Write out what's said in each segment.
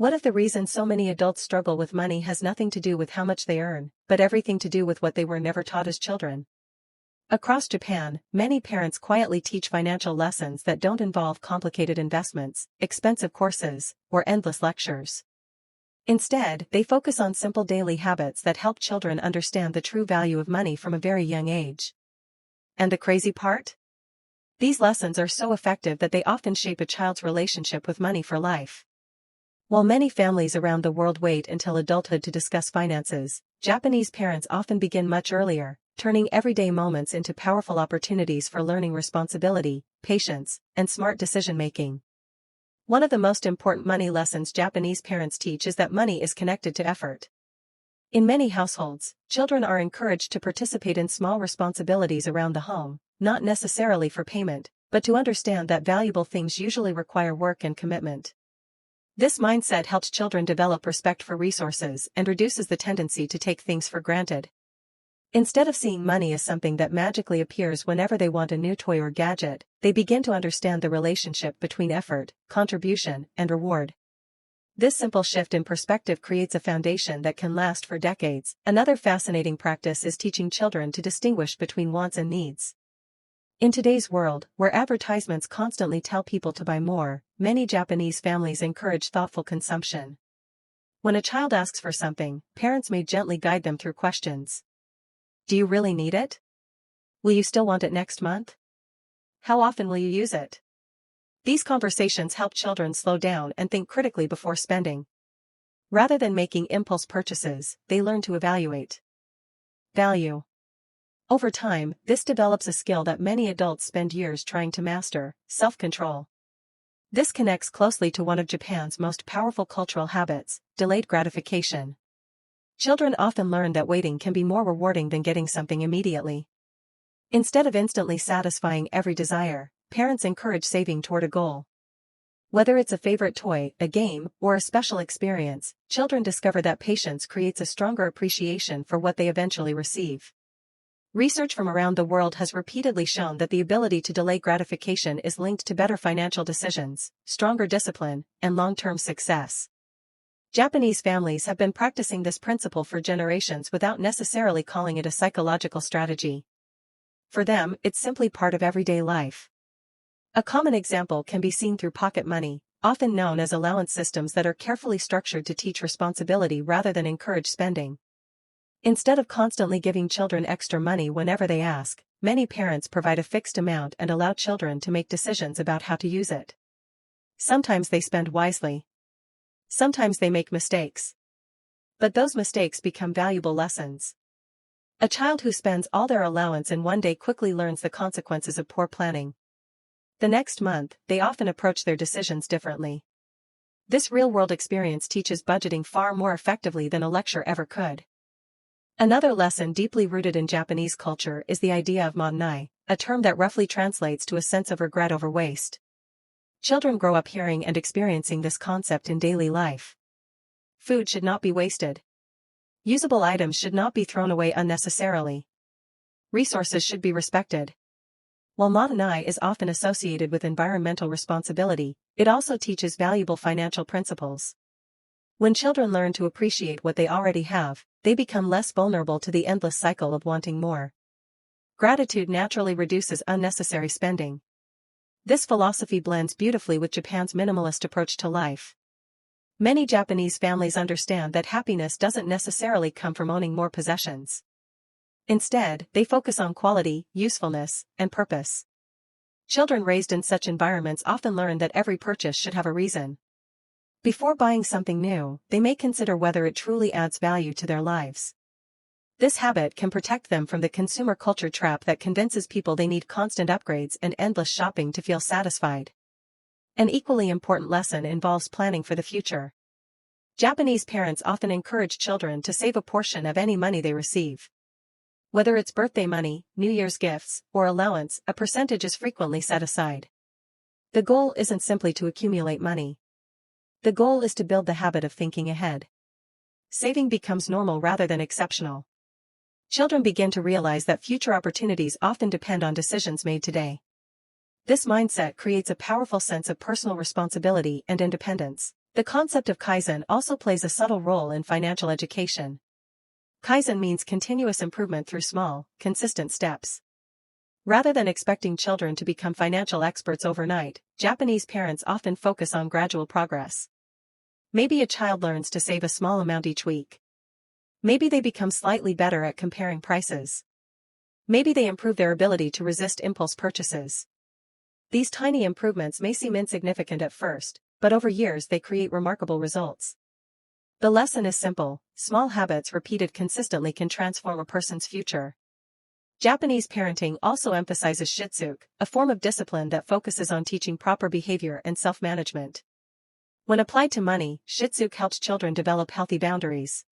What if the reason so many adults struggle with money has nothing to do with how much they earn, but everything to do with what they were never taught as children? Across Japan, many parents quietly teach financial lessons that don't involve complicated investments, expensive courses, or endless lectures. Instead, they focus on simple daily habits that help children understand the true value of money from a very young age. And the crazy part? These lessons are so effective that they often shape a child's relationship with money for life. While many families around the world wait until adulthood to discuss finances, Japanese parents often begin much earlier, turning everyday moments into powerful opportunities for learning responsibility, patience, and smart decision-making. One of the most important money lessons Japanese parents teach is that money is connected to effort. In many households, children are encouraged to participate in small responsibilities around the home, not necessarily for payment, but to understand that valuable things usually require work and commitment. This mindset helps children develop respect for resources and reduces the tendency to take things for granted. Instead of seeing money as something that magically appears whenever they want a new toy or gadget, they begin to understand the relationship between effort, contribution, and reward. This simple shift in perspective creates a foundation that can last for decades. Another fascinating practice is teaching children to distinguish between wants and needs. In today's world, where advertisements constantly tell people to buy more, many Japanese families encourage thoughtful consumption. When a child asks for something, parents may gently guide them through questions. Do you really need it? Will you still want it next month? How often will you use it? These conversations help children slow down and think critically before spending. Rather than making impulse purchases, they learn to evaluate value. Over time, this develops a skill that many adults spend years trying to master: self-control. This connects closely to one of Japan's most powerful cultural habits: delayed gratification. Children often learn that waiting can be more rewarding than getting something immediately. Instead of instantly satisfying every desire, parents encourage saving toward a goal. Whether it's a favorite toy, a game, or a special experience, children discover that patience creates a stronger appreciation for what they eventually receive. Research from around the world has repeatedly shown that the ability to delay gratification is linked to better financial decisions, stronger discipline, and long-term success. Japanese families have been practicing this principle for generations without necessarily calling it a psychological strategy. For them, it's simply part of everyday life. A common example can be seen through pocket money, often known as allowance systems that are carefully structured to teach responsibility rather than encourage spending. Instead of constantly giving children extra money whenever they ask, many parents provide a fixed amount and allow children to make decisions about how to use it. Sometimes they spend wisely. Sometimes they make mistakes. But those mistakes become valuable lessons. A child who spends all their allowance in one day quickly learns the consequences of poor planning. The next month, they often approach their decisions differently. This real-world experience teaches budgeting far more effectively than a lecture ever could. Another lesson deeply rooted in Japanese culture is the idea of monnai, a term that roughly translates to a sense of regret over waste. Children grow up hearing and experiencing this concept in daily life. Food should not be wasted. Usable items should not be thrown away unnecessarily. Resources should be respected. While monnai is often associated with environmental responsibility, it also teaches valuable financial principles. When children learn to appreciate what they already have, they become less vulnerable to the endless cycle of wanting more. Gratitude naturally reduces unnecessary spending. This philosophy blends beautifully with Japan's minimalist approach to life. Many Japanese families understand that happiness doesn't necessarily come from owning more possessions. Instead, they focus on quality, usefulness, and purpose. Children raised in such environments often learn that every purchase should have a reason. Before buying something new, they may consider whether it truly adds value to their lives. This habit can protect them from the consumer culture trap that convinces people they need constant upgrades and endless shopping to feel satisfied. An equally important lesson involves planning for the future. Japanese parents often encourage children to save a portion of any money they receive. Whether it's birthday money, New Year's gifts, or allowance, a percentage is frequently set aside. The goal isn't simply to accumulate money. The goal is to build the habit of thinking ahead. Saving becomes normal rather than exceptional. Children begin to realize that future opportunities often depend on decisions made today. This mindset creates a powerful sense of personal responsibility and independence. The concept of Kaizen also plays a subtle role in financial education. Kaizen means continuous improvement through small, consistent steps. Rather than expecting children to become financial experts overnight, Japanese parents often focus on gradual progress. Maybe a child learns to save a small amount each week. Maybe they become slightly better at comparing prices. Maybe they improve their ability to resist impulse purchases. These tiny improvements may seem insignificant at first, but over years they create remarkable results. The lesson is simple: small habits repeated consistently can transform a person's future. Japanese parenting also emphasizes shitsuke, a form of discipline that focuses on teaching proper behavior and self-management. When applied to money, shitsuke helps children develop healthy boundaries.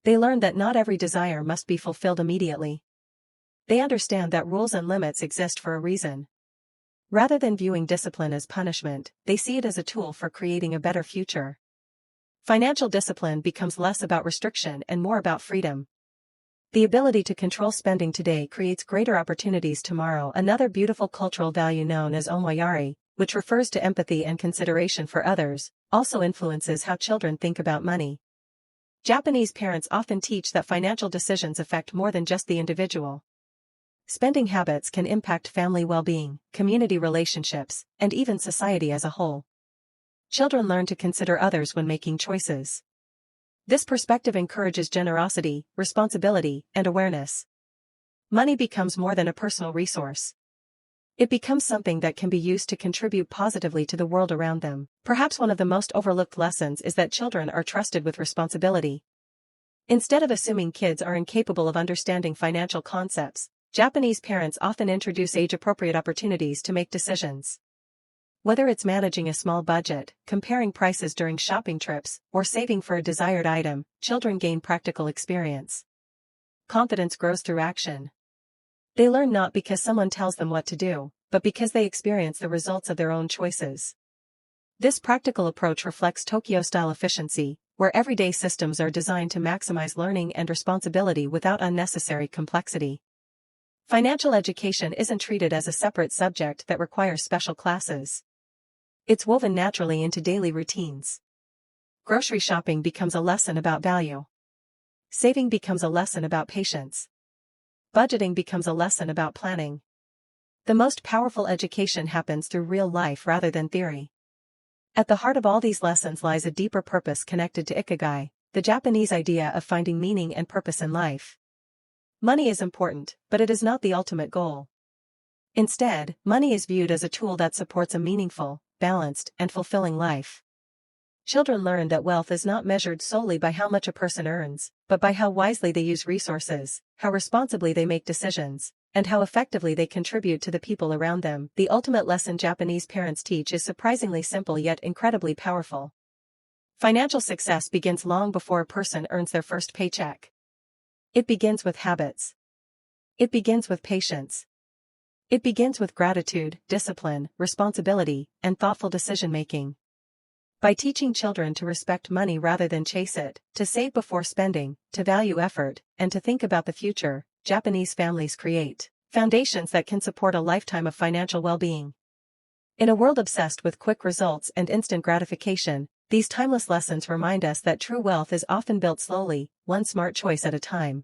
They learn that not every desire must be fulfilled immediately. They understand that rules and limits exist for a reason. Rather than viewing discipline as punishment, they see it as a tool for creating a better future. Financial discipline becomes less about restriction and more about freedom. The ability to control spending today creates greater opportunities tomorrow. Another beautiful cultural value known as omoyari, which refers to empathy and consideration for others, also influences how children think about money. Japanese parents often teach that financial decisions affect more than just the individual. Spending habits can impact family well-being, community relationships, and even society as a whole. Children learn to consider others when making choices. This perspective encourages generosity, responsibility, and awareness. Money becomes more than a personal resource. It becomes something that can be used to contribute positively to the world around them. Perhaps one of the most overlooked lessons is that children are trusted with responsibility. Instead of assuming kids are incapable of understanding financial concepts, Japanese parents often introduce age-appropriate opportunities to make decisions. Whether it's managing a small budget, comparing prices during shopping trips, or saving for a desired item, children gain practical experience. Confidence grows through action. They learn not because someone tells them what to do, but because they experience the results of their own choices. This practical approach reflects Tokyo-style efficiency, where everyday systems are designed to maximize learning and responsibility without unnecessary complexity. Financial education isn't treated as a separate subject that requires special classes. It's woven naturally into daily routines. Grocery shopping becomes a lesson about value. Saving becomes a lesson about patience. Budgeting becomes a lesson about planning. The most powerful education happens through real life rather than theory. At the heart of all these lessons lies a deeper purpose connected to ikigai, the Japanese idea of finding meaning and purpose in life. Money is important, but it is not the ultimate goal. Instead, money is viewed as a tool that supports a meaningful, balanced, and fulfilling life. Children learn that wealth is not measured solely by how much a person earns, but by how wisely they use resources, how responsibly they make decisions, and how effectively they contribute to the people around them. The ultimate lesson Japanese parents teach is surprisingly simple yet incredibly powerful. Financial success begins long before a person earns their first paycheck. It begins with habits. It begins with patience. It begins with gratitude, discipline, responsibility, and thoughtful decision-making. By teaching children to respect money rather than chase it, to save before spending, to value effort, and to think about the future, Japanese families create foundations that can support a lifetime of financial well-being. In a world obsessed with quick results and instant gratification, these timeless lessons remind us that true wealth is often built slowly, one smart choice at a time.